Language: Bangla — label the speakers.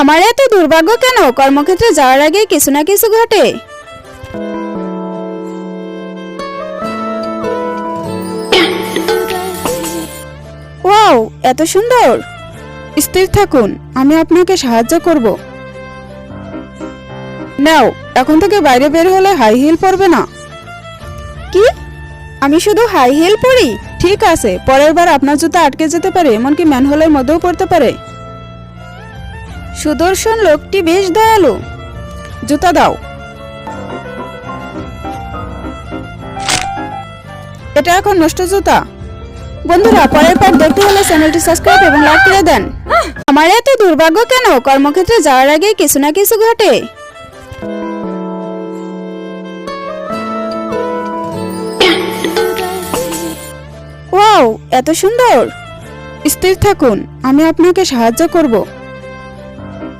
Speaker 1: আমার এত দুর্ভাগ্য কেন? কর্মক্ষেত্রে যাওয়ার আগে কিছু না কিছু ঘটে। ওয়াও, এত সুন্দর। স্থির থাকুন, আমি আপনাকে সাহায্য করব। নাও, এখন থেকে বাইরে বের হলে হাই হিল পরবে না। কি? আমি শুধু হাই হিল পরি? ঠিক আছে, পরের বার আপনার জুতা আটকে যেতে পারে, এমনকি ম্যানহোলের মধ্যেও পড়তে পারে। সুদর্শন লোকটি বেশ দয়ালু। জুতা দাও। এটা এখন নষ্ট জুতা। বন্ধুরা, পরের পার্ট দেখতে হলে চ্যানেলটি সাবস্ক্রাইব এবং লাইক করে দেন। আমার এত দুর্ভাগ্য কেন? কর্মক্ষেত্রে যাওয়ার আগে কিছু না কিছু ঘটে। ওয়াও, এত সুন্দর। স্থির থাকুন, আমি আপনাকে সাহায্য করব।